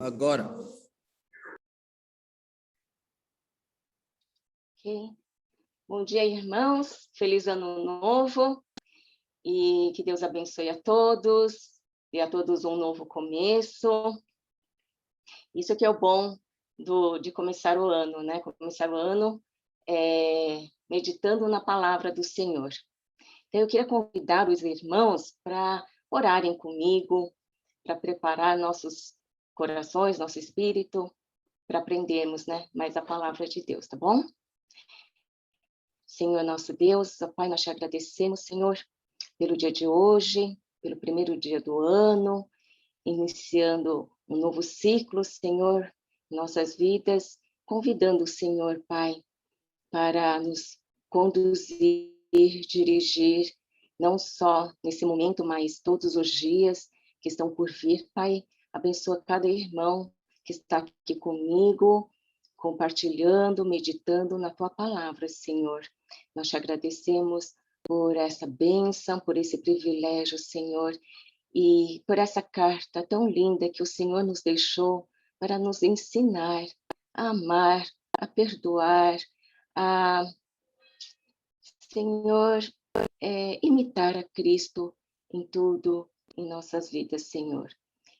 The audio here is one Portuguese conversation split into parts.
Agora. Ok. Bom dia, irmãos. Feliz ano novo. E que Deus abençoe a todos. E a todos um novo começo. Isso que é o bom de começar o ano, né? Começar o ano meditando na palavra do Senhor. Então, eu queria convidar os irmãos para orarem comigo, para preparar nossos corações, nosso espírito, para aprendermos, né, mais a palavra de Deus, tá bom? Senhor nosso Deus, ó Pai, nós te agradecemos, Senhor, pelo dia de hoje, pelo primeiro dia do ano, iniciando um novo ciclo, Senhor, em nossas vidas, convidando o Senhor, Pai, para nos conduzir, dirigir, não só nesse momento, mas todos os dias que estão por vir, Pai. Abençoa cada irmão que está aqui comigo, compartilhando, meditando na Tua palavra, Senhor. Nós te agradecemos por essa bênção, por esse privilégio, Senhor, e por essa carta tão linda que o Senhor nos deixou para nos ensinar a amar, a perdoar, a, Senhor, imitar a Cristo em tudo em nossas vidas, Senhor.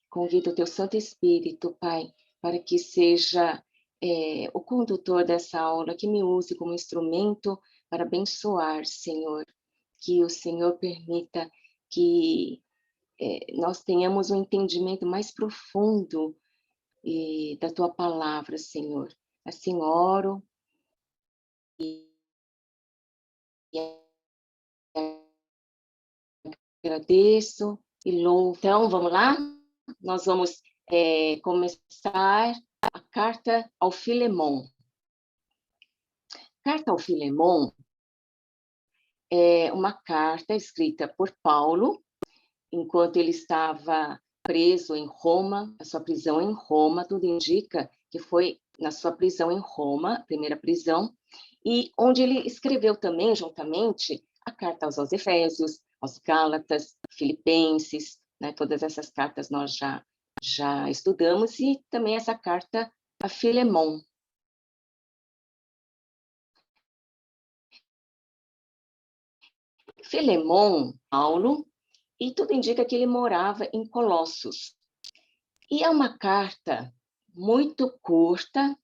Convido o Teu Santo Espírito, Pai, para que seja o condutor dessa aula, que me use como instrumento para abençoar, Senhor. Que o Senhor permita que nós tenhamos um entendimento mais profundo da Tua palavra, Senhor. Assim oro e agradeço e louvo. Então, vamos lá? Nós vamos começar a carta ao Filemon. Carta ao Filemon é uma carta escrita por Paulo, enquanto ele estava preso em Roma, a sua prisão em Roma, tudo indica que foi na sua prisão em Roma, primeira prisão, e onde ele escreveu também, juntamente, a carta aos Efésios, aos Gálatas, Filipenses, né? Todas essas cartas nós já estudamos, e também essa carta a Filemon. Filemon, Paulo, e tudo indica que ele morava em Colossos. E é uma carta muito curta,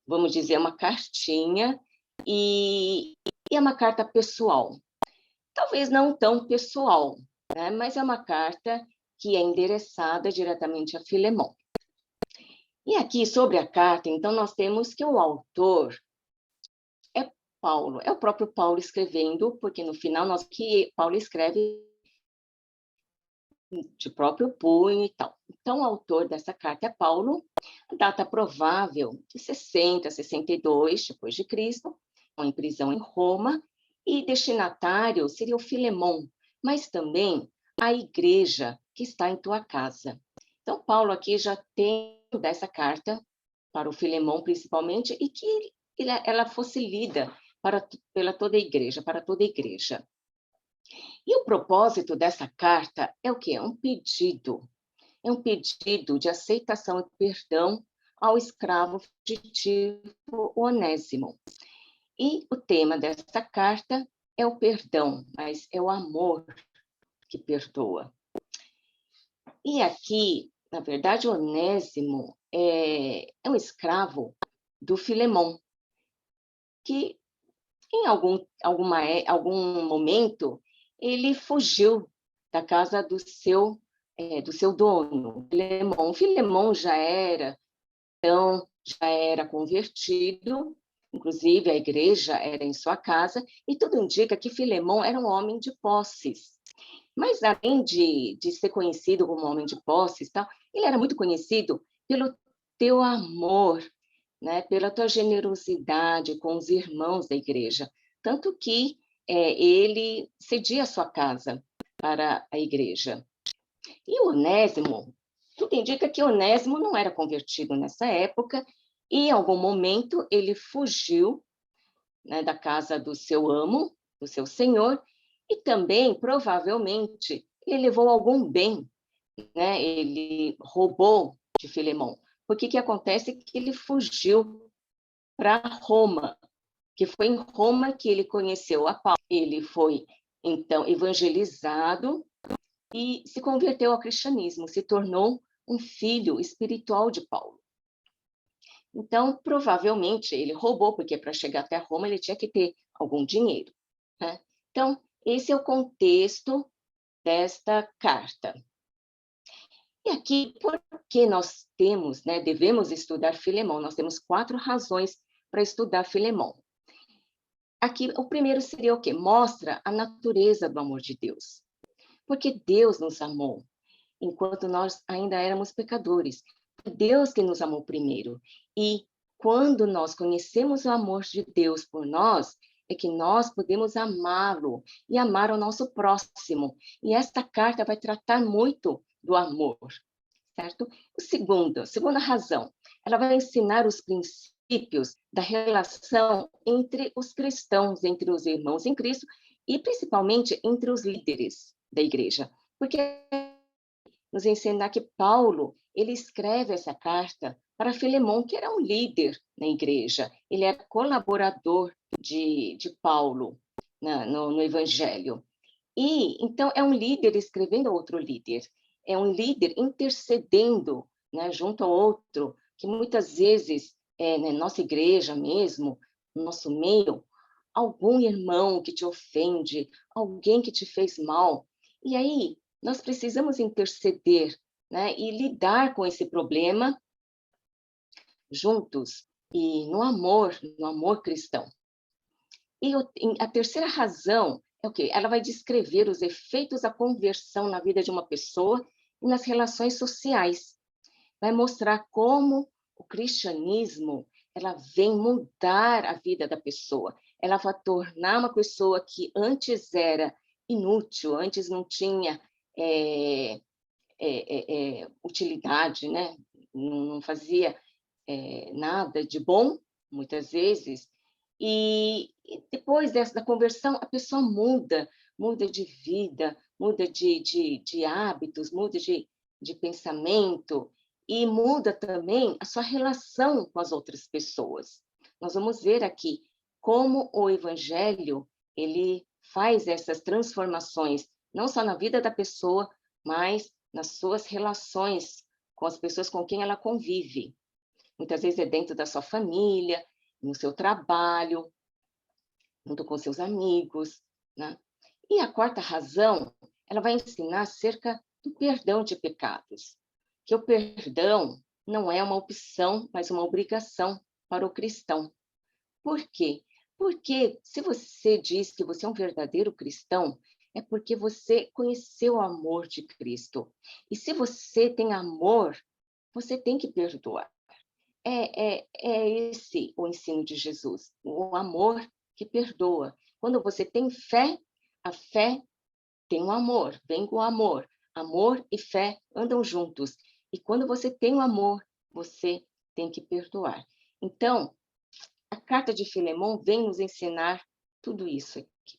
vamos dizer, uma cartinha, e é uma carta pessoal. Talvez não tão pessoal, né? Mas é uma carta que é endereçada diretamente a Filemon. E aqui, sobre a carta, então, nós temos que o autor é Paulo, é o próprio Paulo escrevendo, porque no final, Paulo escreve de próprio punho e tal. Então, o autor dessa carta é Paulo, a data provável de 60, 62 depois de Cristo, em prisão em Roma, e destinatário seria o Filemon, mas também a igreja que está em tua casa. Então, Paulo aqui já tem dessa carta para o Filemon, principalmente, e que ela fosse lida pela toda a igreja, para toda a igreja. E o propósito dessa carta é o quê? É um pedido de aceitação e perdão ao escravo fugitivo Onésimo. E o tema dessa carta é o perdão, mas é o amor que perdoa. E aqui, na verdade, Onésimo é um escravo do Filemon, que em algum momento ele fugiu da casa do seu dono, Filemon. Filemon já era convertido, inclusive a igreja era em sua casa, e tudo indica que Filemon era um homem de posses. Mas além de ser conhecido como homem de posses, ele era muito conhecido pelo teu amor, né, pela tua generosidade com os irmãos da igreja, tanto que ele cedia a sua casa para a igreja. E o Onésimo, tudo indica que Onésimo não era convertido nessa época, e em algum momento ele fugiu, né, da casa do seu amo, do seu senhor, e também, provavelmente, ele levou algum bem, né? Ele roubou de Filemon, porque que acontece que ele fugiu para Roma, que foi em Roma que ele conheceu a Paulo. Ele foi, então, evangelizado e se converteu ao cristianismo, se tornou um filho espiritual de Paulo. Então, provavelmente, ele roubou, porque para chegar até Roma ele tinha que ter algum dinheiro, né? Então, esse é o contexto desta carta. E aqui, por que nós temos, né, devemos estudar Filemão? Nós temos 4 razões para estudar Filemão. Aqui, o primeiro seria o quê? Mostra a natureza do amor de Deus. Porque Deus nos amou enquanto nós ainda éramos pecadores. Foi Deus que nos amou primeiro. E quando nós conhecemos o amor de Deus por nós, é que nós podemos amá-lo e amar o nosso próximo. E esta carta vai tratar muito do amor, certo? A segunda razão, ela vai ensinar os princípios da relação entre os cristãos, entre os irmãos em Cristo e principalmente entre os líderes da igreja. Porque nos ensinar que Paulo, ele escreve essa carta para Filemão, que era um líder na igreja. Ele era colaborador de Paulo no Evangelho. E, então, é um líder escrevendo a outro líder. É um líder intercedendo, né, junto ao outro, que muitas vezes, na nossa igreja mesmo, no nosso meio, algum irmão que te ofende, alguém que te fez mal. E aí, nós precisamos interceder, né, e lidar com esse problema juntos e no amor cristão. E a terceira razão é o quê? Ela vai descrever os efeitos da conversão na vida de uma pessoa e nas relações sociais. Vai mostrar como o cristianismo ela vem mudar a vida da pessoa. Ela vai tornar uma pessoa que antes era inútil, antes não tinha utilidade, né? Não fazia nada de bom, muitas vezes, e depois da conversão, a pessoa muda de vida, muda de hábitos, muda de pensamento, e muda também a sua relação com as outras pessoas. Nós vamos ver aqui como o Evangelho ele faz essas transformações, não só na vida da pessoa, mas nas suas relações com as pessoas com quem ela convive. Muitas vezes é dentro da sua família, no seu trabalho, junto com seus amigos, né? E a quarta razão, ela vai ensinar acerca do perdão de pecados, que o perdão não é uma opção, mas uma obrigação para o cristão. Por quê? Porque se você diz que você é um verdadeiro cristão, é porque você conheceu o amor de Cristo. E se você tem amor, você tem que perdoar. É esse o ensino de Jesus, o amor que perdoa. Quando você tem fé, a fé tem o amor, vem com o amor. Amor e fé andam juntos. E quando você tem o amor, você tem que perdoar. Então, a carta de Filemão vem nos ensinar tudo isso aqui.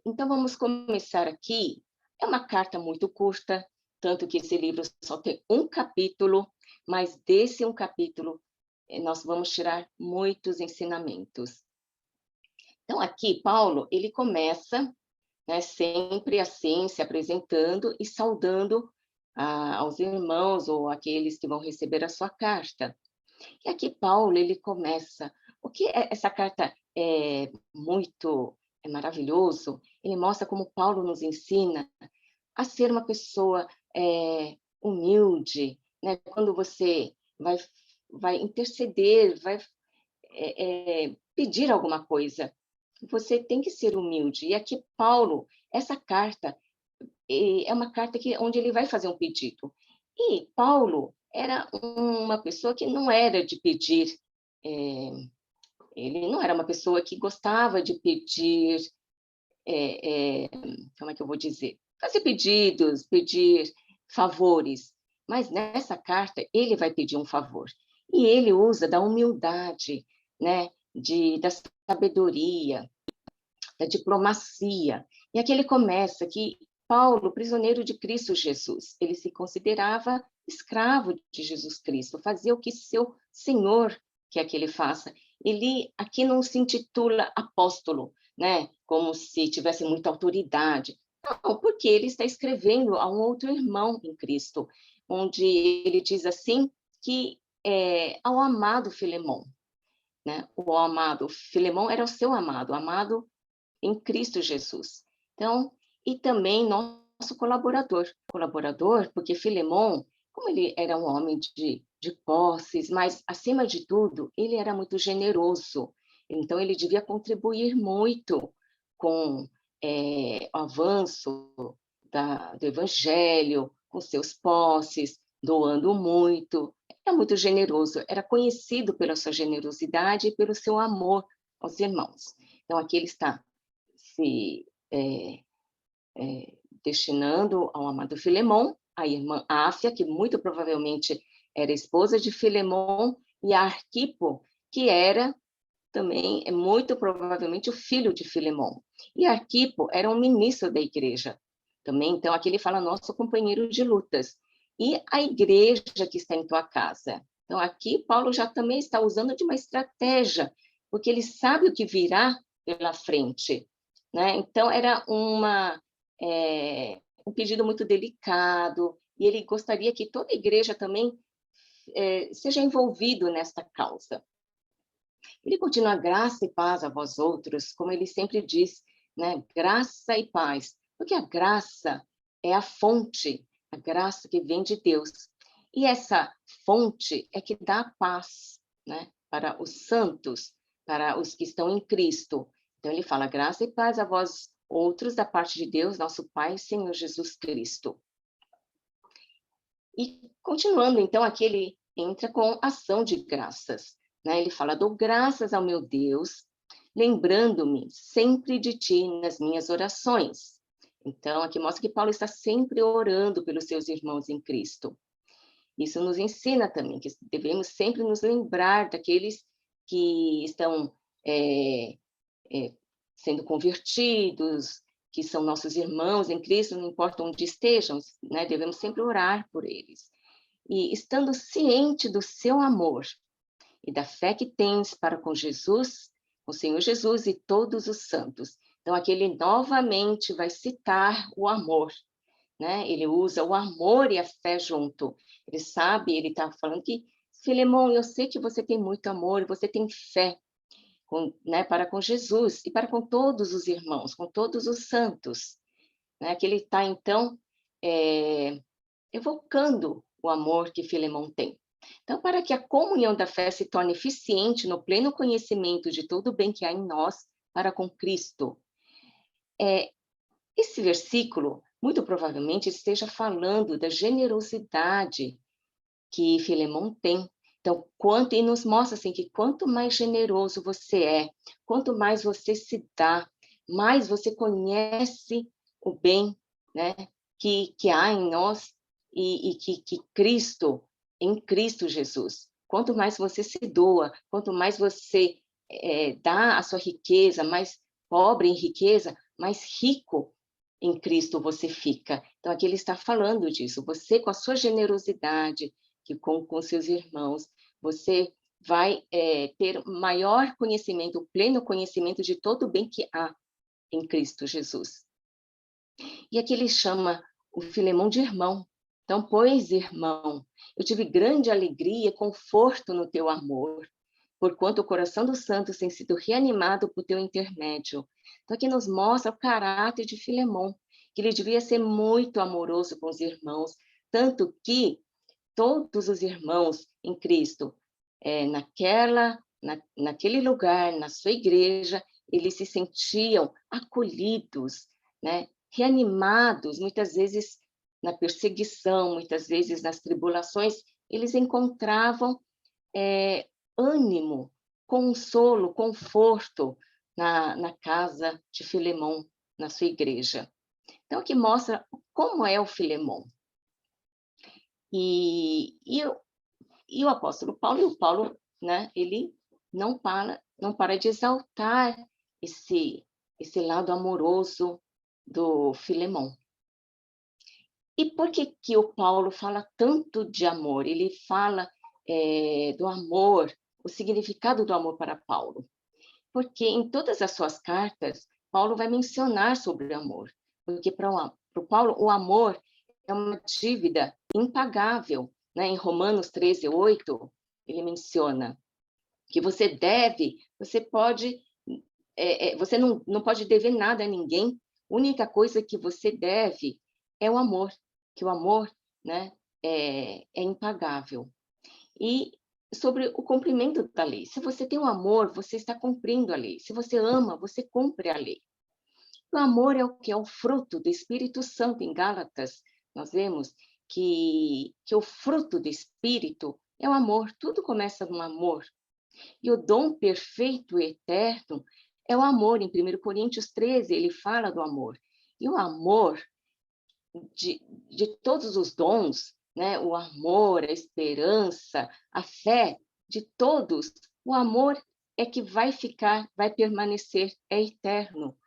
Então, vamos começar aqui. É uma carta muito curta, tanto que esse livro só tem um capítulo, mas desse um capítulo nós vamos tirar muitos ensinamentos. Então, aqui, Paulo, ele começa, né, sempre assim, se apresentando e saudando aos irmãos ou aqueles que vão receber a sua carta. E aqui, Paulo, ele começa. Essa carta é muito maravilhoso, ele mostra como Paulo nos ensina a ser uma pessoa humilde, né? Quando você vai interceder, vai pedir alguma coisa, você tem que ser humilde. E aqui, Paulo, essa carta é uma carta onde ele vai fazer um pedido. E Paulo era uma pessoa que não era de pedir, ele não era uma pessoa que gostava de pedir, como é que eu vou dizer? Fazer pedidos, pedir favores. Mas nessa carta, ele vai pedir um favor. E ele usa da humildade, né? Da sabedoria, da diplomacia. E aqui ele começa que Paulo, prisioneiro de Cristo Jesus. Ele se considerava escravo de Jesus Cristo, fazia o que seu Senhor quer que ele faça. Ele aqui não se intitula apóstolo, né? Como se tivesse muita autoridade. Não, porque ele está escrevendo a um outro irmão em Cristo, onde ele diz assim que ao amado Filemão, né? O amado Filemão era o seu amado, amado em Cristo Jesus. Então, e também nosso colaborador, porque Filemão, como ele era um homem de posses, mas, acima de tudo, ele era muito generoso. Então, ele devia contribuir muito com o avanço do evangelho, com seus posses, doando muito. Era muito generoso, era conhecido pela sua generosidade e pelo seu amor aos irmãos. Então, aqui ele está se destinando ao amado Filemão, a irmã Áfia, que muito provavelmente era esposa de Filemão, e a Arquipo, que era também, muito provavelmente, o filho de Filemão. E Arquipo era um ministro da igreja também, então aqui ele fala nosso companheiro de lutas. E a igreja que está em tua casa. Então aqui Paulo já também está usando de uma estratégia, porque ele sabe o que virá pela frente, né? Então era um pedido muito delicado, e ele gostaria que toda a igreja também seja envolvido nesta causa. Ele continua, graça e paz a vós outros, como ele sempre diz, né? Graça e paz, porque a graça é a fonte, a graça que vem de Deus. E essa fonte é que dá paz, né? Para os santos, para os que estão em Cristo. Então ele fala, graça e paz a vós outros da parte de Deus, nosso Pai, Senhor Jesus Cristo. E continuando, então, aqui ele entra com ação de graças, né? Ele fala, dou graças ao meu Deus, lembrando-me sempre de ti nas minhas orações. Então, aqui mostra que Paulo está sempre orando pelos seus irmãos em Cristo. Isso nos ensina também que devemos sempre nos lembrar daqueles que estão sendo convertidos, que são nossos irmãos em Cristo, não importa onde estejam, né? Devemos sempre orar por eles. E estando ciente do seu amor e da fé que tens para com Jesus, o Senhor Jesus e todos os santos. Então, aqui ele novamente vai citar o amor, né? Ele usa o amor e a fé junto. Ele sabe, ele está falando que, Filemão, eu sei que você tem muito amor, você tem fé, né, para com Jesus e para com todos os irmãos, com todos os santos, né, que ele está, então, evocando o amor que Filemão tem. Então, para que a comunhão da fé se torne eficiente no pleno conhecimento de todo o bem que há em nós para com Cristo, esse versículo, muito provavelmente, esteja falando da generosidade que Filemão tem. Então, e nos mostra assim que quanto mais generoso você é, quanto mais você se dá, mais você conhece o bem, né, que há em nós e que Cristo, em Cristo Jesus. Quanto mais você se doa, quanto mais você dá a sua riqueza, mais pobre em riqueza, mais rico em Cristo você fica. Então, aqui ele está falando disso. Você, com a sua generosidade, que com seus irmãos, você vai ter maior conhecimento, pleno conhecimento de todo o bem que há em Cristo Jesus. E aqui ele chama o Filemão de irmão. Então, pois, irmão, eu tive grande alegria e conforto no teu amor, porquanto o coração dos santos tem sido reanimado por teu intermédio. Então, aqui nos mostra o caráter de Filemão, que ele devia ser muito amoroso com os irmãos, tanto que todos os irmãos em Cristo, naquele lugar, na sua igreja, eles se sentiam acolhidos, né? Reanimados, muitas vezes na perseguição, muitas vezes nas tribulações, eles encontravam ânimo, consolo, conforto na casa de Filemão, na sua igreja. Então, aqui mostra como é o Filemão. E o apóstolo Paulo, né, ele não para de exaltar esse lado amoroso do Filemão. E por que que o Paulo fala tanto de amor? Ele fala do amor, o significado do amor para Paulo. Porque em todas as suas cartas, Paulo vai mencionar sobre o amor. Porque para o Paulo, o amor é uma dívida impagável. Né? Em Romanos 13:8, ele menciona que você pode, você não pode dever nada a ninguém. A única coisa que você deve é o amor, que o amor, né, é impagável. E sobre o cumprimento da lei. Se você tem o amor, você está cumprindo a lei. Se você ama, você cumpre a lei. O amor é o que? É o fruto do Espírito Santo. Em Gálatas, nós vemos que o fruto do Espírito é o amor. Tudo começa no amor. E o dom perfeito e eterno é o amor. Em 1 Coríntios 13, ele fala do amor. E o amor de todos os dons, né? O amor, a esperança, a fé, de todos, o amor é que vai ficar, vai permanecer, é eterno.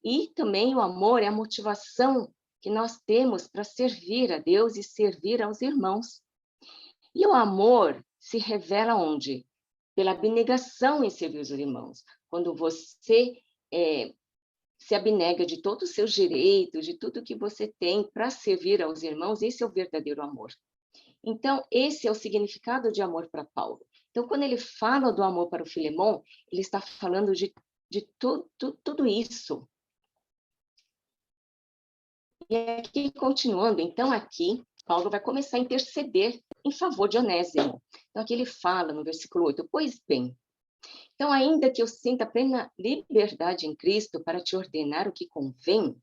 E também o amor é a motivação que nós temos para servir a Deus e servir aos irmãos. E o amor se revela onde? Pela abnegação em servir os irmãos. Quando você se abnega de todos os seus direitos, de tudo que você tem para servir aos irmãos, esse é o verdadeiro amor. Então, esse é o significado de amor para Paulo. Então, quando ele fala do amor para o Filemon, ele está falando de tudo isso. E aqui, continuando, então, aqui, Paulo vai começar a interceder em favor de Onésimo. Então, aqui ele fala no versículo 8, pois bem, então, ainda que eu sinta plena liberdade em Cristo para te ordenar o que convém,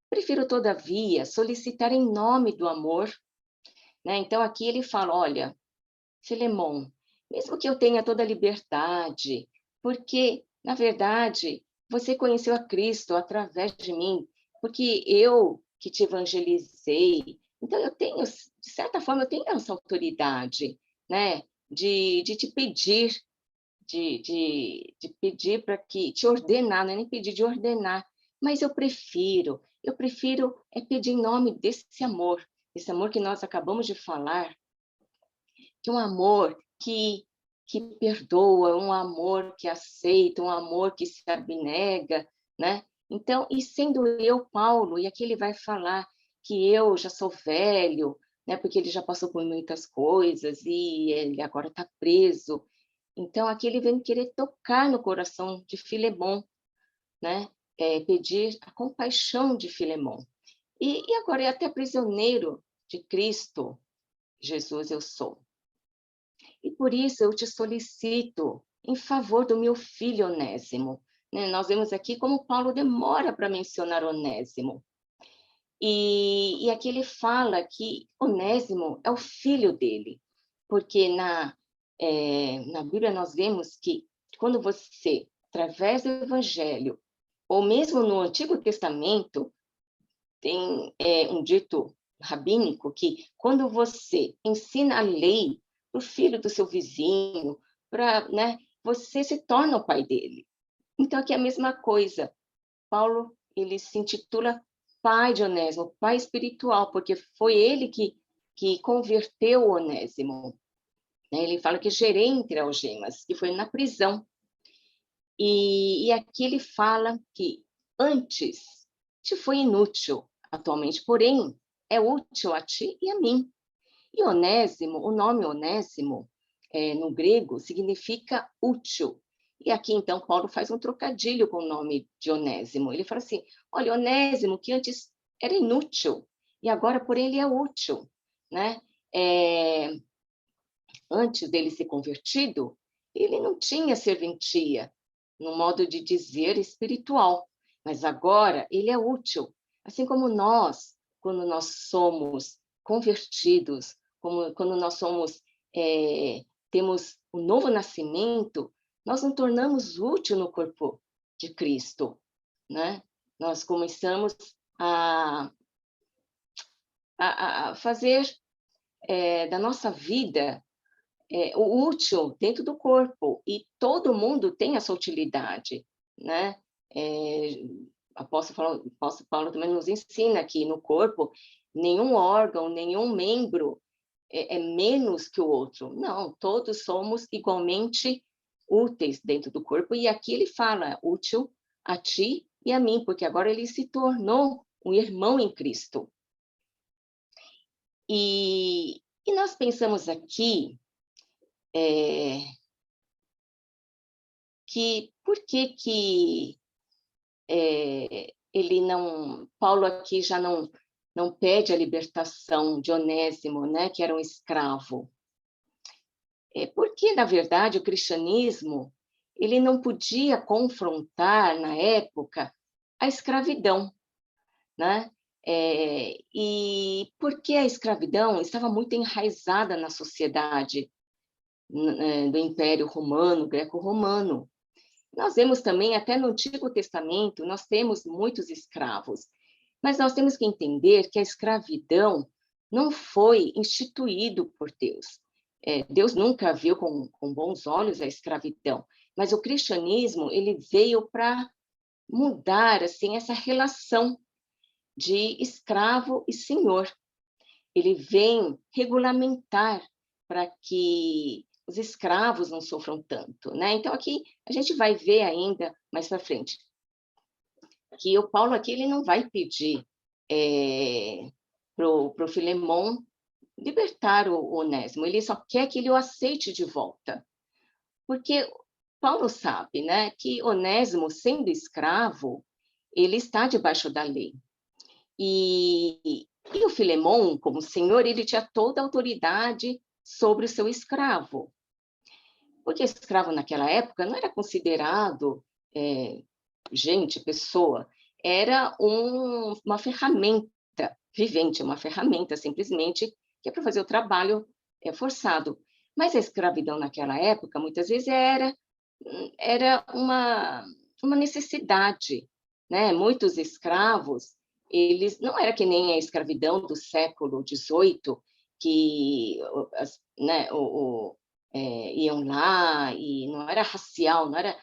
prefiro, todavia, solicitar em nome do amor, né? Então, aqui ele fala, olha, Filemon, mesmo que eu tenha toda a liberdade, porque, na verdade, você conheceu a Cristo através de mim, porque eu que te evangelizei, então eu tenho, de certa forma, eu tenho essa autoridade, né, de te pedir, de pedir para que, te ordenar, não é nem pedir, de ordenar, mas eu prefiro pedir em nome desse amor, esse amor que nós acabamos de falar, que é um amor que perdoa, um amor que aceita, um amor que se abnega, né? Então, e sendo eu, Paulo, e aqui ele vai falar que eu já sou velho, né? Porque ele já passou por muitas coisas e ele agora está preso. Então, aqui ele vem querer tocar no coração de Filemon, né? Pedir a compaixão de Filemon. E agora é até prisioneiro de Cristo, Jesus eu sou. E por isso eu te solicito em favor do meu filho Onésimo. Né? Nós vemos aqui como Paulo demora para mencionar Onésimo. E aqui ele fala que Onésimo é o filho dele, porque na Bíblia nós vemos que quando você, através do Evangelho, ou mesmo no Antigo Testamento, tem um dito rabínico que quando você ensina a lei para o filho do seu vizinho, né, você se torna o pai dele. Então, aqui é a mesma coisa. Paulo, ele se intitula pai de Onésimo, pai espiritual, porque foi ele que converteu o Onésimo. Ele fala que gerei entre algemas, que foi na prisão. E aqui ele fala que antes te foi inútil, atualmente, porém, é útil a ti e a mim. E Onésimo, o nome Onésimo, no grego, significa útil. E aqui, então, Paulo faz um trocadilho com o nome de Onésimo. Ele fala assim, olha, Onésimo, que antes era inútil, e agora, porém, ele é útil. Né? Antes dele ser convertido, ele não tinha serventia, no modo de dizer espiritual, mas agora ele é útil. Assim como nós, quando nós somos convertidos, quando nós temos o novo nascimento, nós nos tornamos útil no corpo de Cristo, né? Nós começamos a fazer da nossa vida o útil dentro do corpo, e todo mundo tem essa utilidade, né? apóstolo Paulo também nos ensina que no corpo, nenhum órgão, nenhum membro é menos que o outro. Não, todos somos igualmente úteis dentro do corpo, e aqui ele fala útil a ti e a mim, porque agora ele se tornou um irmão em Cristo. E nós pensamos aqui que por que ele não, Paulo aqui já não pede a libertação de Onésimo, né, que era um escravo. Porque, na verdade, o cristianismo ele não podia confrontar, na época, a escravidão, né? E porque a escravidão estava muito enraizada na sociedade do Império Romano, Greco-Romano. Nós vemos também, até no Antigo Testamento, nós temos muitos escravos, mas nós temos que entender que a escravidão não foi instituído por Deus. Deus nunca viu com bons olhos a escravidão, mas o cristianismo ele veio para mudar assim essa relação de escravo e senhor. Ele vem regulamentar para que os escravos não sofram tanto, né? Então aqui a gente vai ver ainda mais para frente que o Paulo aqui ele não vai pedir pro Filemon libertar o Onésimo, ele só quer que ele o aceite de volta, porque Paulo sabe, né, que Onésimo, sendo escravo, ele está debaixo da lei. E o Filemon, como senhor, ele tinha toda a autoridade sobre o seu escravo. Porque escravo naquela época não era considerado pessoa, era uma ferramenta vivente, uma ferramenta simplesmente que é para fazer o trabalho forçado. Mas a escravidão naquela época, muitas vezes, era uma necessidade, né? Muitos escravos, eles não era que nem a escravidão do século XVIII, que né, iam lá e não era racial, não era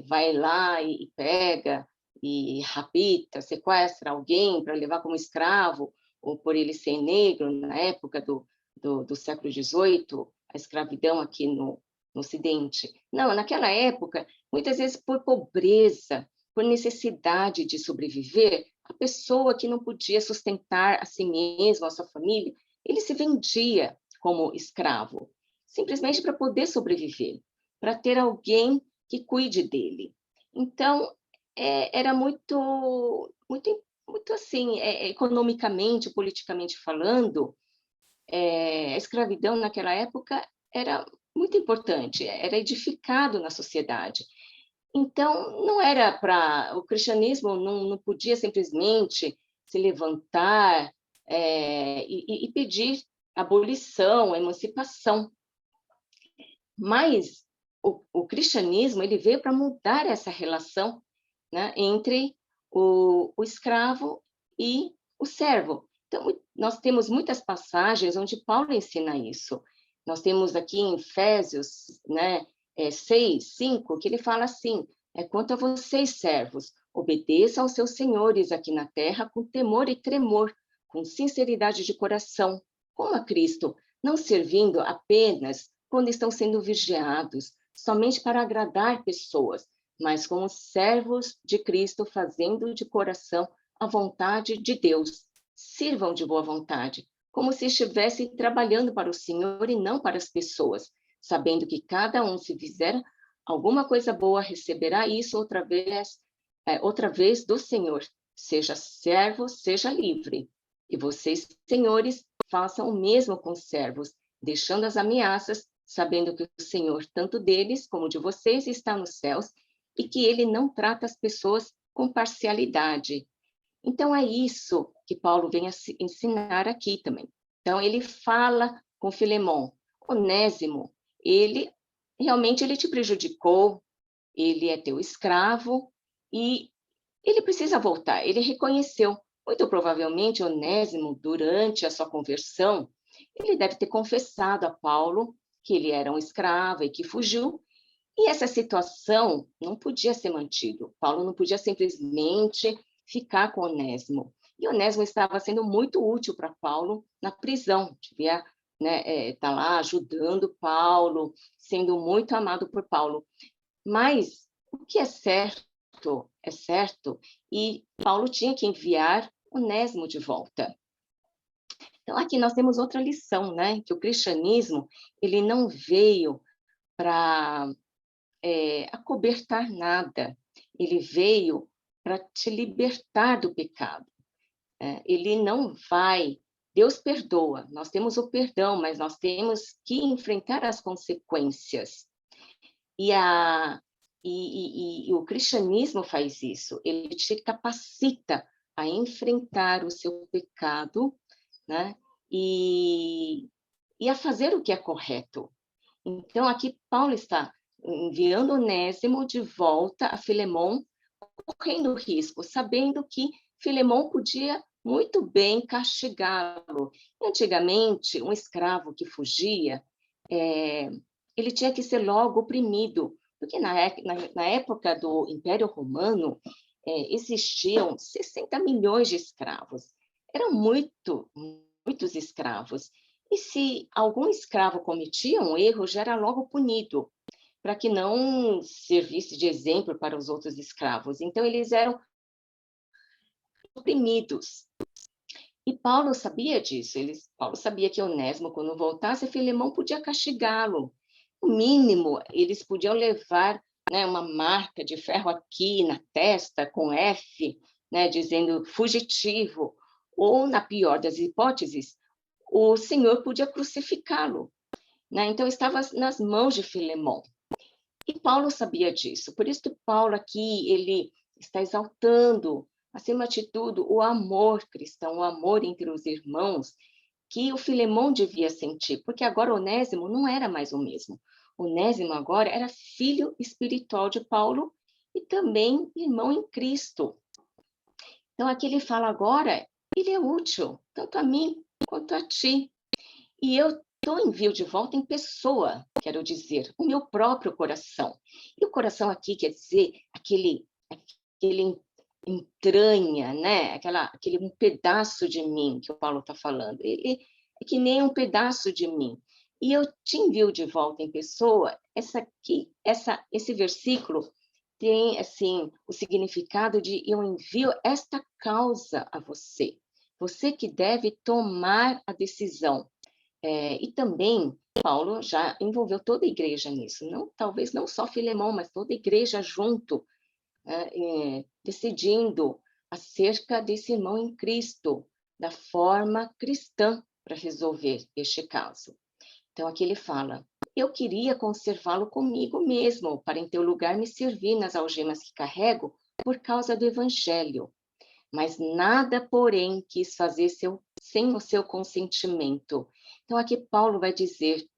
vai lá e pega e rapta, sequestra alguém para levar como escravo, ou por ele ser negro, na época do século XVIII, a escravidão aqui no Ocidente. Não, naquela época, muitas vezes por pobreza, por necessidade de sobreviver, a pessoa que não podia sustentar a si mesma, a sua família, ele se vendia como escravo, simplesmente para poder sobreviver, para ter alguém que cuide dele. Então, era muito assim, economicamente, politicamente falando, a escravidão naquela época era muito importante, era edificado na sociedade. Então, não era o cristianismo não podia simplesmente se levantar e pedir abolição, emancipação. Mas o cristianismo ele veio para mudar essa relação, né, entre o escravo e o servo. Então, nós temos muitas passagens onde Paulo ensina isso. Nós temos aqui em Efésios, né, 6, 5, que ele fala assim, quanto a vocês, servos, obedeçam aos seus senhores aqui na terra com temor e tremor, com sinceridade de coração, como a Cristo, não servindo apenas quando estão sendo vigiados, somente para agradar pessoas, mas como servos de Cristo, fazendo de coração a vontade de Deus. Sirvam de boa vontade, como se estivessem trabalhando para o Senhor e não para as pessoas, sabendo que cada um, se fizer alguma coisa boa, receberá isso outra vez do Senhor. Seja servo, seja livre. E vocês, senhores, façam o mesmo com os servos, deixando as ameaças, sabendo que o Senhor, tanto deles como de vocês, está nos céus e que ele não trata as pessoas com parcialidade. Então, é isso que Paulo vem a ensinar aqui também. Então, ele fala com Filemon, Onésimo, ele te prejudicou, ele é teu escravo e ele precisa voltar. Ele reconheceu, muito provavelmente, Onésimo, durante a sua conversão, ele deve ter confessado a Paulo que ele era um escravo e que fugiu, E essa situação não podia ser mantida. Paulo não podia simplesmente ficar com Onésimo. E Onésimo estava sendo muito útil para Paulo na prisão, devia, né, estar lá ajudando Paulo, sendo muito amado por Paulo. Mas o que é certo, e Paulo tinha que enviar Onésimo de volta. Então, aqui nós temos outra lição, né? Que o cristianismo ele não veio para acobertar nada, ele veio para te libertar do pecado. Ele não vai. Deus perdoa, nós temos o perdão, mas nós temos que enfrentar as consequências. E o cristianismo faz isso, ele te capacita a enfrentar o seu pecado, né? E a fazer o que é correto. Então, aqui Paulo está enviando Onésimo de volta a Filemon, correndo risco, sabendo que Filemon podia muito bem castigá-lo. Antigamente, um escravo que fugia, ele tinha que ser logo oprimido, porque na época do Império Romano, existiam 60 milhões de escravos. Eram muitos escravos. E se algum escravo cometia um erro, já era logo punido, para que não servisse de exemplo para os outros escravos. Então, eles eram oprimidos. E Paulo sabia disso. Paulo sabia que Onésimo, quando voltasse, Filemão podia castigá-lo. No mínimo, eles podiam levar, né, uma marca de ferro aqui na testa, com F, né, dizendo fugitivo. Ou, na pior das hipóteses, o Senhor podia crucificá-lo. Né? Então, estava nas mãos de Filemão. E Paulo sabia disso. Por isso que Paulo aqui, ele está exaltando, acima de tudo, o amor cristão, o amor entre os irmãos, que o Filemão devia sentir, porque agora Onésimo não era mais o mesmo. Onésimo agora era filho espiritual de Paulo e também irmão em Cristo. Então, aqui ele fala agora, ele é útil, tanto a mim quanto a ti. E eu envio de volta em pessoa, quero dizer, o meu próprio coração. E o coração aqui quer dizer aquele entranha, né? Aquele um pedaço de mim que o Paulo está falando. Ele é que nem um pedaço de mim. E eu te envio de volta em pessoa. Esse versículo tem assim o significado de eu envio esta causa a você. Você que deve tomar a decisão. E também Paulo já envolveu toda a igreja nisso, talvez não só Filemão, mas toda a igreja junto, decidindo acerca desse irmão em Cristo, da forma cristã para resolver este caso. Então, aqui ele fala, eu queria conservá-lo comigo mesmo, para em teu lugar me servir nas algemas que carrego por causa do evangelho. Mas nada, porém, quis fazer sem o seu consentimento. Então, aqui Paulo vai dizer,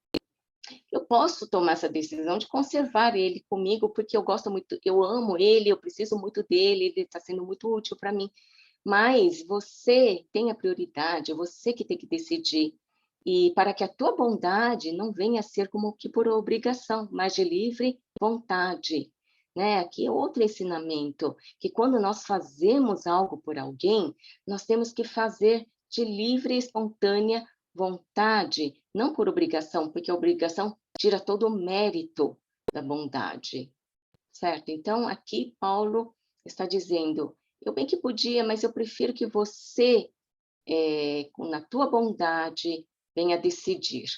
eu posso tomar essa decisão de conservar ele comigo, porque eu gosto muito, eu amo ele, eu preciso muito dele, ele está sendo muito útil para mim. Mas você tem a prioridade, é você que tem que decidir. E para que a tua bondade não venha a ser como que por obrigação, mas de livre vontade. Né? Aqui é outro ensinamento, que quando nós fazemos algo por alguém, nós temos que fazer de livre e espontânea vontade, não por obrigação, porque a obrigação tira todo o mérito da bondade, certo? Então, aqui Paulo está dizendo, eu bem que podia, mas eu prefiro que você, na tua bondade, venha decidir.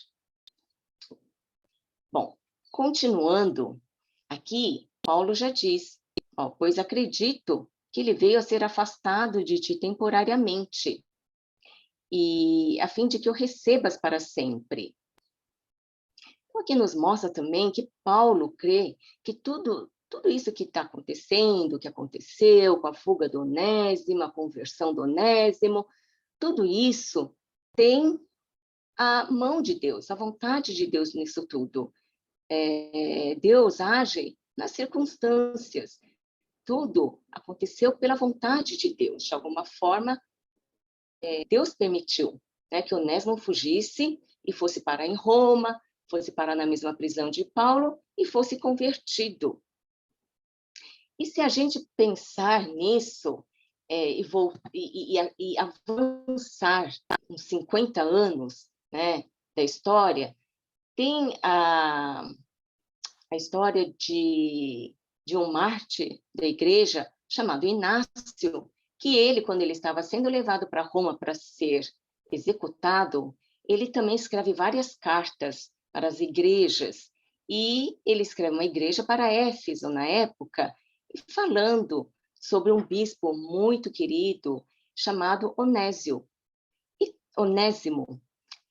Bom, continuando, aqui Paulo já diz, pois acredito que ele veio a ser afastado de ti temporariamente, e a fim de que o recebas para sempre. Então, aqui nos mostra também que Paulo crê que tudo isso que está acontecendo, que aconteceu com a fuga do Onésimo, a conversão do Onésimo, tudo isso tem a mão de Deus, a vontade de Deus nisso tudo. Deus age nas circunstâncias. Tudo aconteceu pela vontade de Deus. De alguma forma, Deus permitiu, né, que Onésimo fugisse e fosse parar em Roma, fosse parar na mesma prisão de Paulo e fosse convertido. E se a gente pensar nisso, e avançar uns 50 anos, né, da história, tem a história de um mártir da igreja chamado Inácio, que ele, quando ele estava sendo levado para Roma para ser executado, ele também escreve várias cartas para as igrejas, e ele escreve uma igreja para Éfeso, na época, falando sobre um bispo muito querido chamado Onésimo.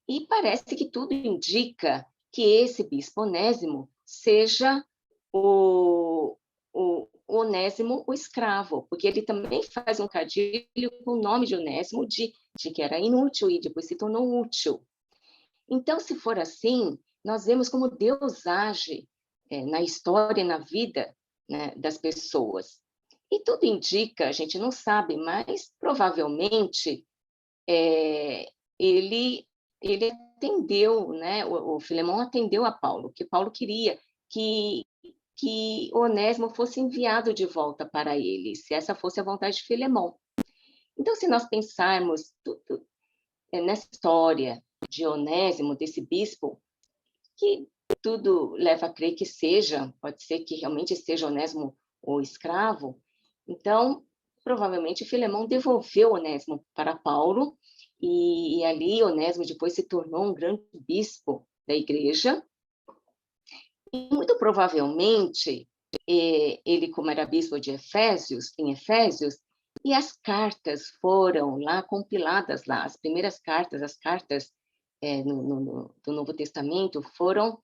E parece que tudo indica que esse bispo Onésimo seja o Onésimo, o escravo, porque ele também faz um cadilho com o nome de Onésimo, de que era inútil e depois se tornou útil. Então, se for assim, nós vemos como Deus age na história e na vida, né, das pessoas. E tudo indica, a gente não sabe, mas provavelmente ele atendeu, né, o Filemão atendeu a Paulo, que Paulo queria que Onésimo fosse enviado de volta para ele, se essa fosse a vontade de Filemão. Então, se nós pensarmos tudo nessa história de Onésimo, desse bispo, que tudo leva a crer que seja, pode ser que realmente seja Onésimo o escravo, então, provavelmente Filemão devolveu Onésimo para Paulo, e ali Onésimo depois se tornou um grande bispo da igreja, e muito provavelmente ele, como era bispo de Efésios, em Efésios, e as cartas foram lá compiladas lá, as primeiras cartas, as cartas do Novo Testamento foram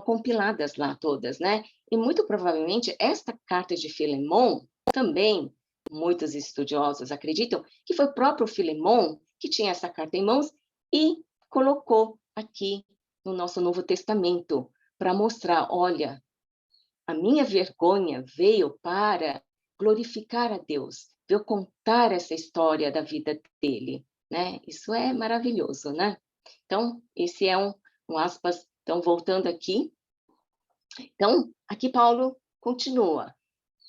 compiladas lá todas, né? E muito provavelmente esta carta de Filemão também, muitos estudiosos acreditam que foi o próprio Filemão que tinha essa carta em mãos e colocou aqui no nosso Novo Testamento para mostrar, olha, a minha vergonha veio para glorificar a Deus, veio contar essa história da vida dele, né? Isso é maravilhoso, né? Então, esse é um aspas. Então, voltando aqui. Então, aqui Paulo continua.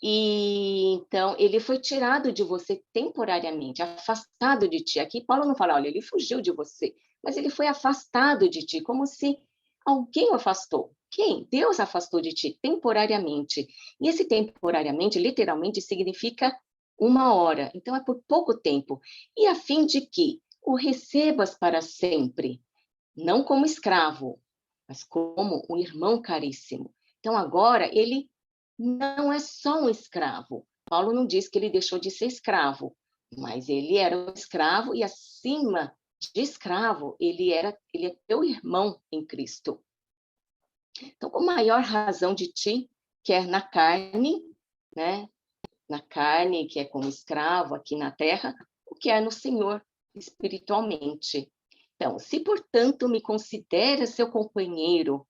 E, então, ele foi tirado de você temporariamente, afastado de ti. Aqui Paulo não fala, olha, ele fugiu de você, mas ele foi afastado de ti, como se alguém o afastou. Quem? Deus afastou de ti temporariamente. E esse temporariamente, literalmente, significa 1 hora. Então, é por pouco tempo. E a fim de que o recebas para sempre, não como escravo, mas como um irmão caríssimo. Então, agora, ele não é só um escravo. Paulo não diz que ele deixou de ser escravo, mas ele era um escravo e, acima de escravo, ele é teu irmão em Cristo. Então, com maior razão de ti, quer na carne, né? Na carne, que é como escravo aqui na terra, o que é no Senhor, espiritualmente. Então, se, portanto, me considera seu companheiro,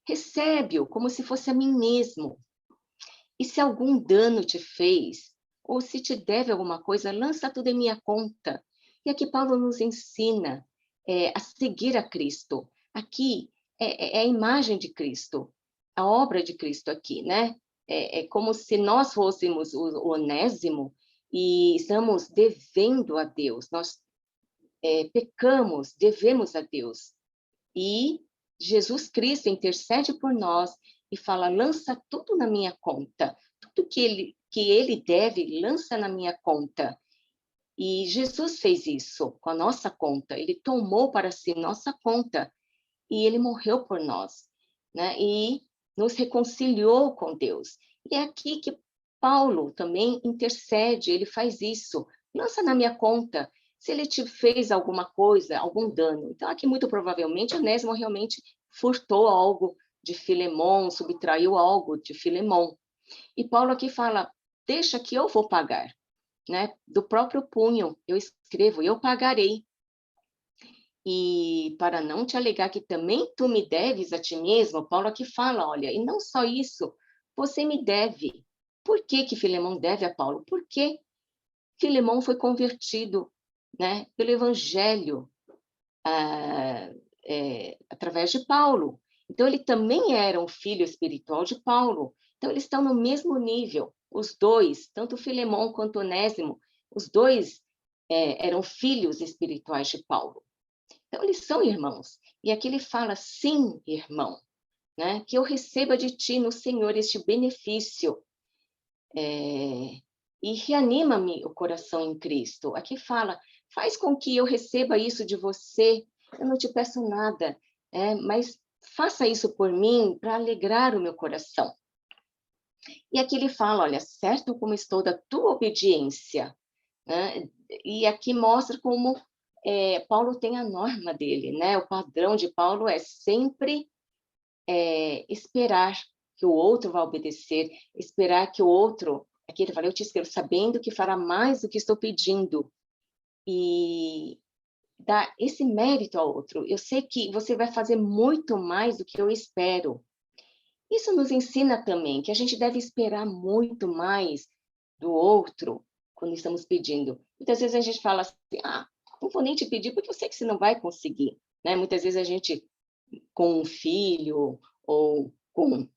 recebe-o como se fosse a mim mesmo. E se algum dano te fez, ou se te deve alguma coisa, lança tudo em minha conta. E aqui Paulo nos ensina a seguir a Cristo. Aqui é a imagem de Cristo, a obra de Cristo aqui, né? É como se nós fôssemos o Onésimo e estamos devendo a Deus. Nós pecamos, devemos a Deus. E Jesus Cristo intercede por nós e fala, lança tudo na minha conta. Tudo que ele deve, lança na minha conta. E Jesus fez isso com a nossa conta. Ele tomou para si nossa conta e ele morreu por nós, né? E nos reconciliou com Deus. E é aqui que Paulo também intercede, ele faz isso. Lança na minha conta se ele te fez alguma coisa, algum dano. Então, aqui, muito provavelmente, Onésimo realmente furtou algo de Filemão, subtraiu algo de Filemão. E Paulo aqui fala, deixa que eu vou pagar, né? Do próprio punho, eu escrevo, eu pagarei. E para não te alegar que também tu me deves a ti mesmo, Paulo aqui fala, olha, e não só isso, você me deve. Por que que Filemão deve a Paulo? Porque Filemão foi convertido, né, pelo Evangelho através de Paulo. Então, ele também era um filho espiritual de Paulo. Então, eles estão no mesmo nível, os dois, tanto Filemão quanto Onésimo, os dois eram filhos espirituais de Paulo. Então, eles são irmãos. E aqui ele fala, sim, irmão, né? Que eu receba de ti no Senhor este benefício. E reanima-me o coração em Cristo. Aqui fala, faz com que eu receba isso de você. Eu não te peço nada, mas faça isso por mim para alegrar o meu coração. E aqui ele fala, olha, certo como estou da tua obediência, né? E aqui mostra como Paulo tem a norma dele, né? O padrão de Paulo é sempre esperar que o outro vá obedecer, esperar que o outro... Aqui ele fala, eu te escrevo sabendo que fará mais do que estou pedindo. E dar esse mérito ao outro. Eu sei que você vai fazer muito mais do que eu espero. Isso nos ensina também que a gente deve esperar muito mais do outro quando estamos pedindo. Muitas vezes a gente fala assim, não vou nem te pedir porque eu sei que você não vai conseguir, né? Muitas vezes a gente, com um filho ou com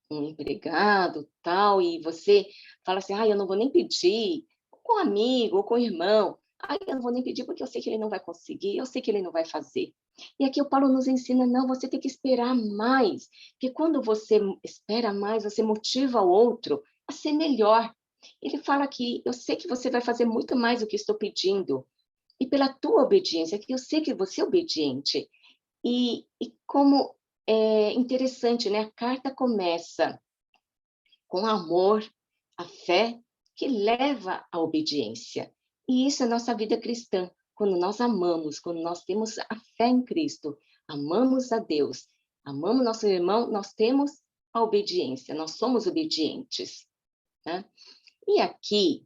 um empregado, tal, e você fala assim, eu não vou nem pedir, com um amigo ou com um irmão, eu não vou nem pedir porque eu sei que ele não vai conseguir, eu sei que ele não vai fazer. E aqui o Paulo nos ensina, não, você tem que esperar mais, porque quando você espera mais, você motiva o outro a ser melhor. Ele fala que eu sei que você vai fazer muito mais do que estou pedindo, e pela tua obediência, que eu sei que você é obediente. E como é interessante, né? A carta começa com amor, a fé, que leva à obediência. E isso é a nossa vida cristã. Quando nós amamos, quando nós temos a fé em Cristo, amamos a Deus, amamos nosso irmão, nós temos a obediência, nós somos obedientes, né? E aqui,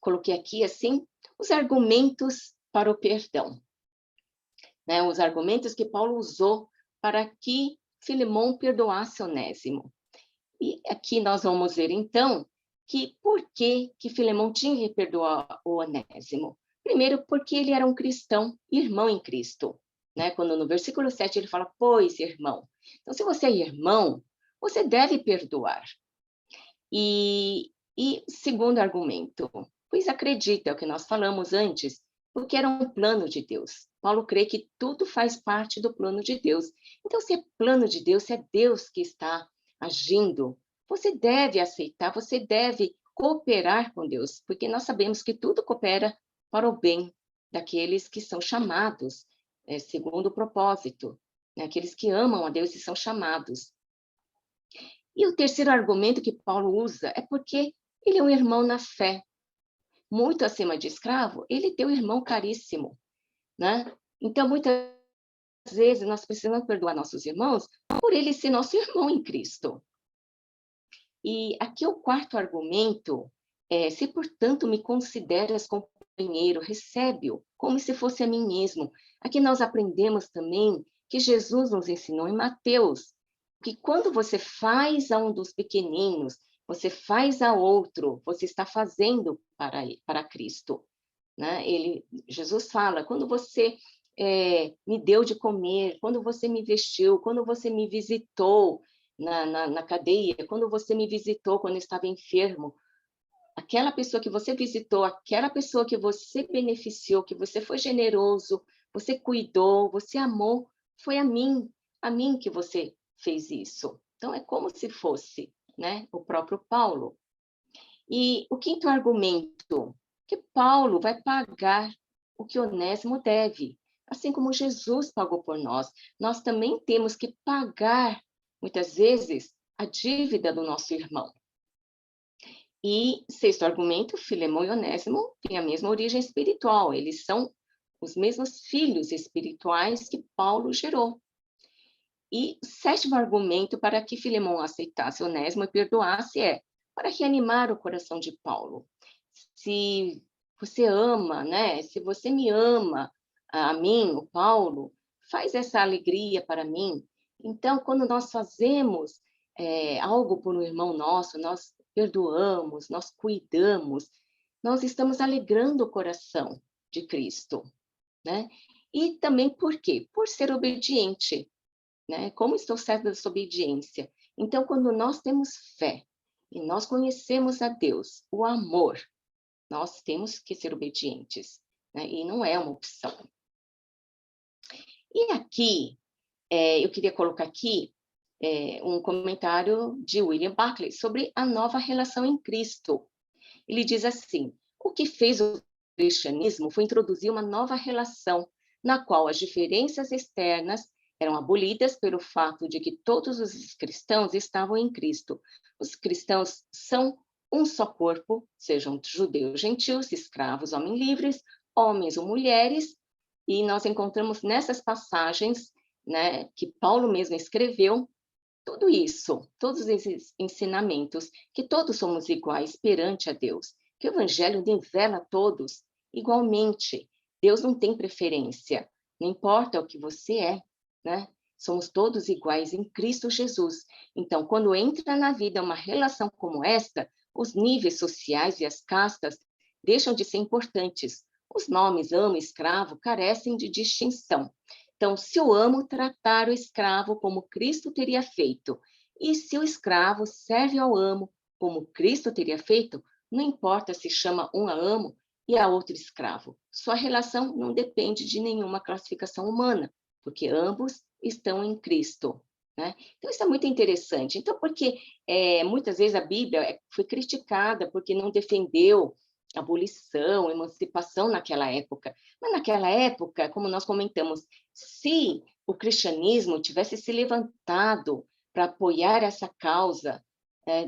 coloquei aqui, assim, os argumentos para o perdão, né? Os argumentos que Paulo usou para que Filemão perdoasse Onésimo. E aqui nós vamos ver, então, que por que Filemão tinha que perdoar o Onésimo. Primeiro, porque ele era um cristão, irmão em Cristo, né? Quando no versículo 7 ele fala, pois, irmão. Então, se você é irmão, você deve perdoar. E segundo argumento, pois acredita, é o que nós falamos antes, porque era um plano de Deus. Paulo crê que tudo faz parte do plano de Deus. Então, se é plano de Deus, se é Deus que está agindo, você deve aceitar, você deve cooperar com Deus, porque nós sabemos que tudo coopera para o bem daqueles que são chamados, segundo o propósito, né? Aqueles que amam a Deus e são chamados. E o terceiro argumento que Paulo usa é porque ele é um irmão na fé. Muito acima de escravo, ele tem um irmão caríssimo, né? Então, muitas vezes, nós precisamos perdoar nossos irmãos por ele ser nosso irmão em Cristo. E aqui o quarto argumento é, se, portanto, me consideras companheiro, recebe-o como se fosse a mim mesmo. Aqui nós aprendemos também que Jesus nos ensinou em Mateus, que quando você faz a um dos pequeninos, você faz a outro, você está fazendo para Cristo, né? Jesus fala, quando você me deu de comer, quando você me vestiu, quando você me visitou na cadeia, quando você me visitou quando eu estava enfermo, aquela pessoa que você visitou, aquela pessoa que você beneficiou, que você foi generoso, você cuidou, você amou, foi a mim que você fez isso. Então, é como se fosse, né, o próprio Paulo. E o quinto argumento, que Paulo vai pagar o que Onésimo deve, assim como Jesus pagou por nós. Nós também temos que pagar, muitas vezes, a dívida do nosso irmão. E sexto argumento, Filemão e Onésimo têm a mesma origem espiritual, eles são os mesmos filhos espirituais que Paulo gerou. E sétimo argumento para que Filemão aceitasse Onésimo e perdoasse é para reanimar o coração de Paulo. Se você ama, né? Se você me ama, a mim, o Paulo, faz essa alegria para mim. Então, quando nós fazemos algo por um irmão nosso, nós perdoamos, nós cuidamos, nós estamos alegrando o coração de Cristo. né? E também por quê? Por ser obediente, né? Como estou certa dessa obediência? Então, quando nós temos fé e nós conhecemos a Deus, o amor, nós temos que ser obedientes, né? E não é uma opção. E aqui, eu queria colocar aqui um comentário de William Barclay sobre a nova relação em Cristo. Ele diz assim: o que fez o cristianismo foi introduzir uma nova relação, na qual as diferenças externas eram abolidas pelo fato de que todos os cristãos estavam em Cristo. Os cristãos são um só corpo, sejam judeus, gentios, escravos, homens livres, homens ou mulheres, e nós encontramos nessas passagens, né, que Paulo mesmo escreveu, tudo isso, todos esses ensinamentos, que todos somos iguais perante a Deus, que o Evangelho nivela todos igualmente. Deus não tem preferência, não importa o que você é, né? Somos todos iguais em Cristo Jesus. Então, quando entra na vida uma relação como esta, os níveis sociais e as castas deixam de ser importantes. Os nomes amo e escravo carecem de distinção. Então, se o amo tratar o escravo como Cristo teria feito, e se o escravo serve ao amo como Cristo teria feito, não importa se chama um a amo e a outro escravo. Sua relação não depende de nenhuma classificação humana, porque ambos estão em Cristo, né? Então, isso é muito interessante. Então, porque muitas vezes a Bíblia foi criticada porque não defendeu abolição, emancipação naquela época. Mas naquela época, como nós comentamos, se o cristianismo tivesse se levantado para apoiar essa causa,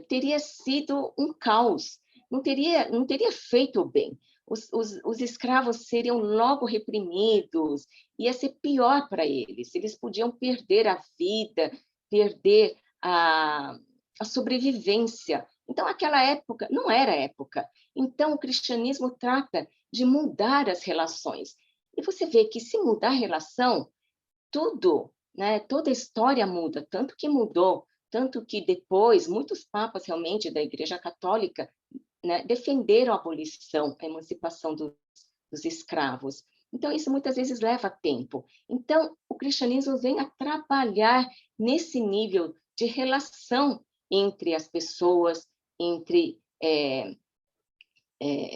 teria sido um caos, não teria feito o bem. Os escravos seriam logo reprimidos, ia ser pior para eles podiam perder a vida, perder a sobrevivência. Então, aquela época não era época. Então, o cristianismo trata de mudar as relações. E você vê que se mudar a relação, tudo, né, toda a história muda, tanto que mudou, tanto que depois muitos papas realmente da Igreja Católica, né, defenderam a abolição, a emancipação dos escravos. Então, isso muitas vezes leva tempo. Então, o cristianismo vem a trabalhar nesse nível de relação entre as pessoas, entre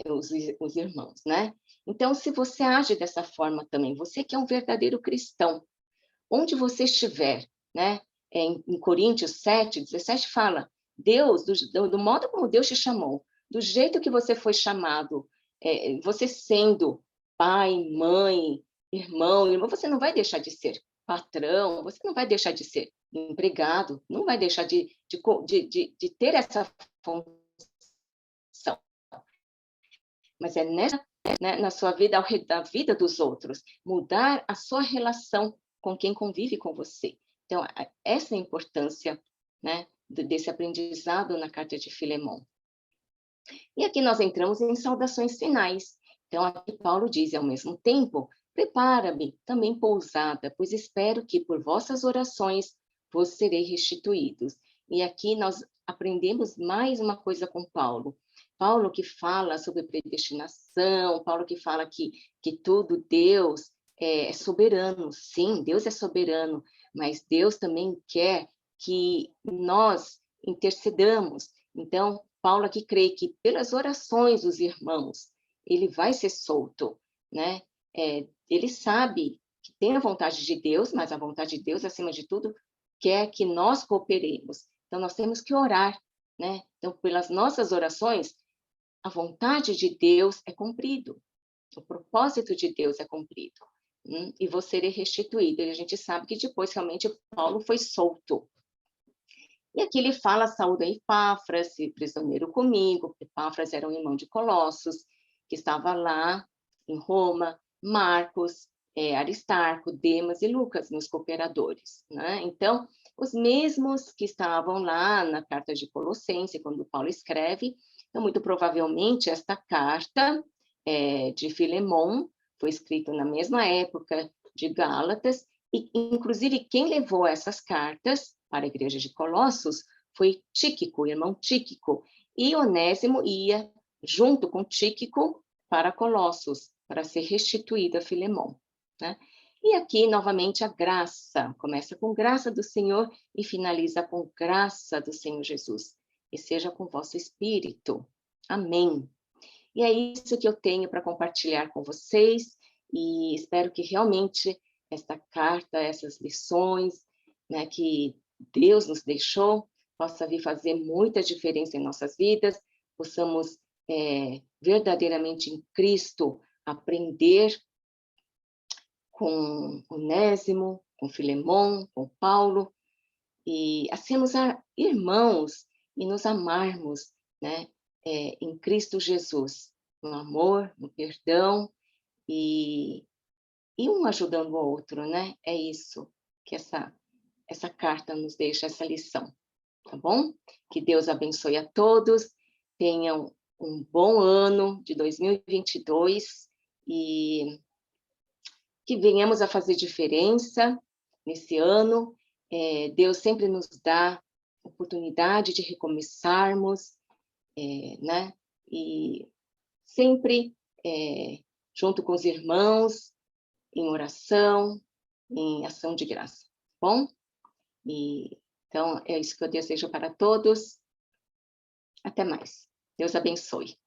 os irmãos, né? Então, se você age dessa forma também, você que é um verdadeiro cristão, onde você estiver, né? Em Coríntios 7:17 fala, Deus, do modo como Deus te chamou, do jeito que você foi chamado, você sendo pai, mãe, irmão, você não vai deixar de ser patrão, você não vai deixar de ser empregado, não vai deixar de ter essa função. Mas é nessa, né, na sua vida, ao redor da vida dos outros, mudar a sua relação com quem convive com você. Então, essa é a importância, né, desse aprendizado na carta de Filemão. E aqui nós entramos em saudações finais. Então, aqui Paulo diz, ao mesmo tempo, prepara-me também pousada, pois espero que por vossas orações vos serei restituídos. E aqui nós aprendemos mais uma coisa com Paulo. Paulo que fala sobre predestinação, Paulo que fala que tudo Deus é soberano. Sim, Deus é soberano, mas Deus também quer que nós intercedamos. Então, Paulo aqui crê que pelas orações dos irmãos, ele vai ser solto, né? Ele sabe que tem a vontade de Deus, mas a vontade de Deus, acima de tudo, quer que nós cooperemos. Então, nós temos que orar, né? Então, pelas nossas orações, a vontade de Deus é cumprido, o propósito de Deus é cumprido, e você será restituído. E a gente sabe que depois, realmente, Paulo foi solto. E aqui ele fala, saúda Epáfras, prisioneiro comigo. Epáfras era um irmão de Colossos, que estava lá em Roma, Marcos, Aristarco, Demas e Lucas, meus cooperadores, né? Então, os mesmos que estavam lá na carta de Colossenses, quando Paulo escreve, então, muito provavelmente, esta carta de Filemão foi escrita na mesma época de Gálatas, e, inclusive, quem levou essas cartas para a igreja de Colossos foi Tíquico, o irmão Tíquico, e Onésimo ia junto com Tíquico para Colossos, para ser restituído a Filemão. né? E aqui, novamente, a graça. Começa com graça do Senhor e finaliza com graça do Senhor Jesus. E seja com vosso espírito. Amém. E é isso que eu tenho para compartilhar com vocês. E espero que realmente esta carta, essas lições, né, que Deus nos deixou, possa vir fazer muita diferença em nossas vidas, possamos verdadeiramente em Cristo aprender com Onésimo, com Filemon, com Paulo, e a sermos irmãos e nos amarmos, né, em Cristo Jesus, no amor, no perdão, e um ajudando o outro, né? É isso que essa carta nos deixa, essa lição, tá bom? Que Deus abençoe a todos, tenham um bom ano de 2022 e que venhamos a fazer diferença nesse ano. Deus sempre nos dá oportunidade de recomeçarmos, né? E sempre junto com os irmãos, em oração, em ação de graça, tá bom? Então, é isso que eu desejo para todos. Até mais. Deus abençoe.